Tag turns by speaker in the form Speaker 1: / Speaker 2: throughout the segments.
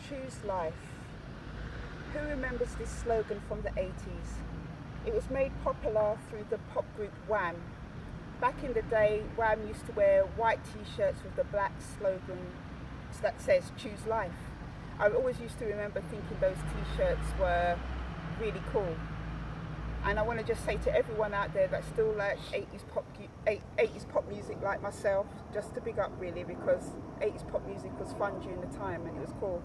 Speaker 1: Choose life. Who remembers this slogan from the 80s? It was made popular through the pop group Wham. Back in the day, Wham used to wear white t-shirts with the black slogan that says choose life. I always used to remember thinking those t-shirts were really cool. And I want to just say to everyone out there that still likes 80s pop music like myself, just to big up really, because 80s pop music was fun during the time and it was cool.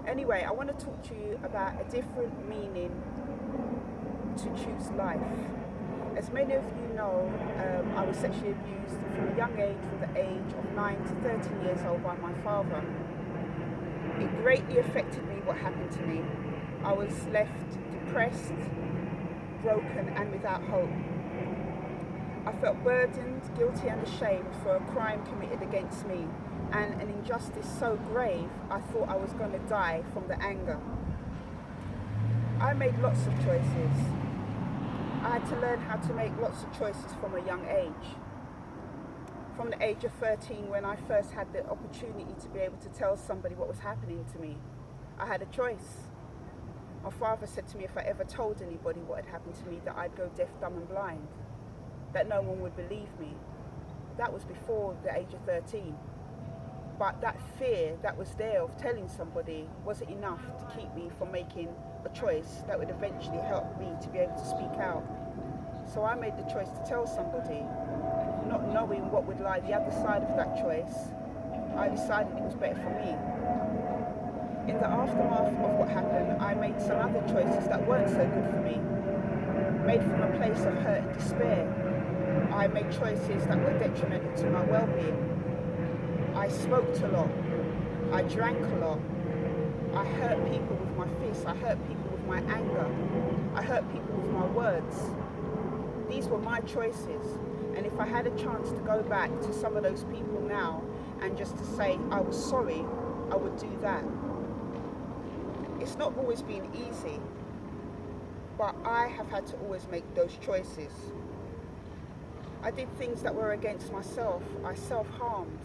Speaker 1: Anyway, I want to talk to you about a different meaning to choose life. As many of you know, I was sexually abused from a young age, from the age of 9 to 13 years old by my father. It greatly affected me what happened to me. I was left depressed, broken and without hope. I felt burdened, guilty and ashamed for a crime committed against me and an injustice so grave I thought I was going to die from the anger. I made lots of choices. I had to learn how to make lots of choices from a young age. From the age of 13, when I first had the opportunity to be able to tell somebody what was happening to me, I had a choice. My father said to me if I ever told anybody what had happened to me that I'd go deaf, dumb and blind, that no one would believe me. That was before the age of 13. But that fear that was there of telling somebody wasn't enough to keep me from making a choice that would eventually help me to be able to speak out. So I made the choice to tell somebody, not knowing what would lie the other side of that choice. I decided it was better for me. In the aftermath of what happened, I made some other choices that weren't so good for me, made from a place of hurt and despair. I made choices that were detrimental to my well-being. I smoked a lot, I drank a lot, I hurt people with my fists, I hurt people with my anger, I hurt people with my words. These were my choices, and if I had a chance to go back to some of those people now and just to say I was sorry, I would do that. It's not always been easy, but I have had to always make those choices. I did things that were against myself. I self-harmed.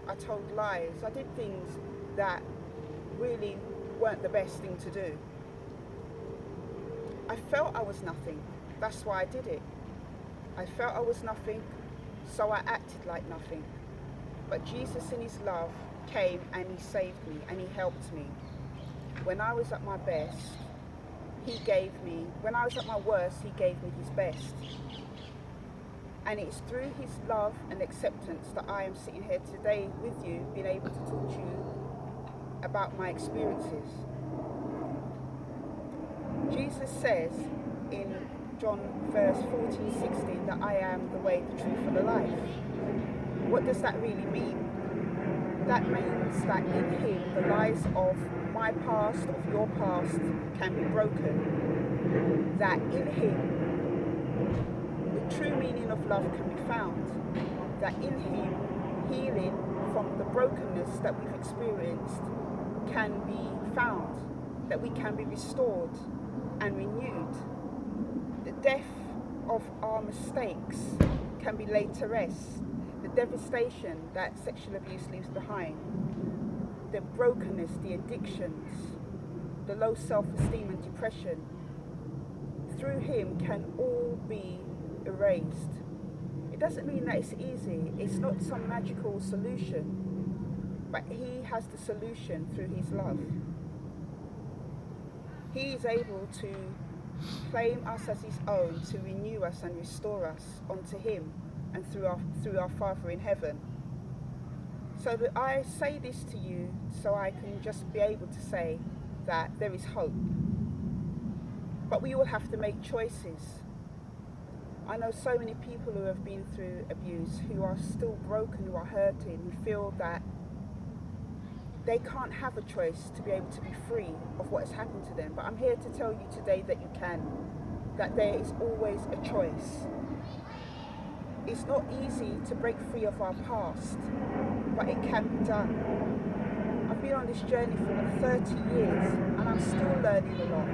Speaker 1: I told lies. I did things that really weren't the best thing to do. I felt I was nothing. That's why I did it. I felt I was nothing, so I acted like nothing. But Jesus in his love came and he saved me and he helped me. When I was at my best, when I was at my worst, he gave me his best. And it's through his love and acceptance that I am sitting here today with you, being able to talk to you about my experiences. Jesus says in John verse 14-16 that I am the way, the truth and the life. What does that really mean? That means that in him the lies of my past, of your past, can be broken. That in him the true meaning of love can be found. That in him healing from the brokenness that we've experienced can be found. That we can be restored and renewed. The death of our mistakes can be laid to rest. The devastation that sexual abuse leaves behind, the brokenness, the addictions, the low self-esteem and depression, through him can all be erased. It doesn't mean that it's easy. It's not some magical solution, but he has the solution through his love. He is able to claim us as his own, to renew us and restore us unto him and through our Father in heaven. So that I say this to you so I can just be able to say that there is hope. But we all have to make choices. I know so many people who have been through abuse, who are still broken, who are hurting, who feel that they can't have a choice to be able to be free of what has happened to them. But I'm here to tell you today that you can, that there is always a choice. It's not easy to break free of our past, but it can be done. I've been on this journey for 30 years and I'm still learning a lot.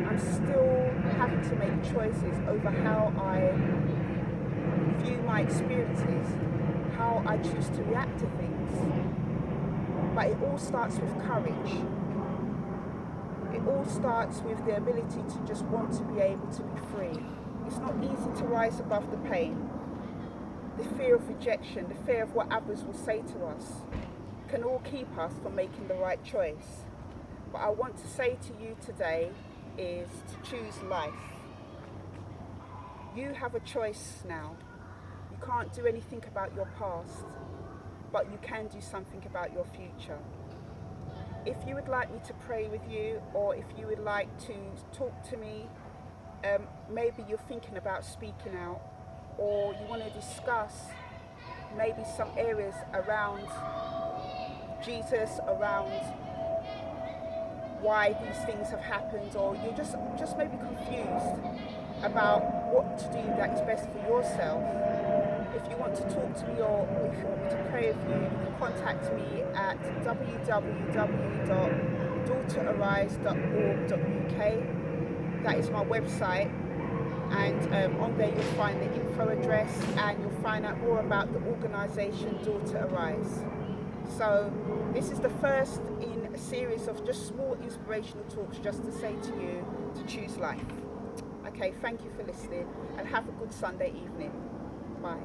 Speaker 1: I'm still having to make choices over how I view my experiences, how I choose to react to things. But it all starts with courage. all starts with the ability to just want to be able to be free. It's not easy to rise above the pain. The fear of rejection, the fear of what others will say to us, can all keep us from making the right choice. What I want to say to you today is to choose life. You have a choice now. You can't do anything about your past, but you can do something about your future. If you would like me to pray with you, or if you would like to talk to me, maybe you're thinking about speaking out, or you want to discuss maybe some areas around Jesus, around why these things have happened, or you're just maybe confused about what to do that is best for yourself. If you want to talk to me, or if you want me to pray with you, you can contact me at www.daughterarise.org.uk. That is my website, and on there you'll find the info address, and you'll find out more about the organisation Daughter Arise. So this is the first in a series of just small inspirational talks, just to say to you to choose life. Okay, thank you for listening, and have a good Sunday evening. Bye.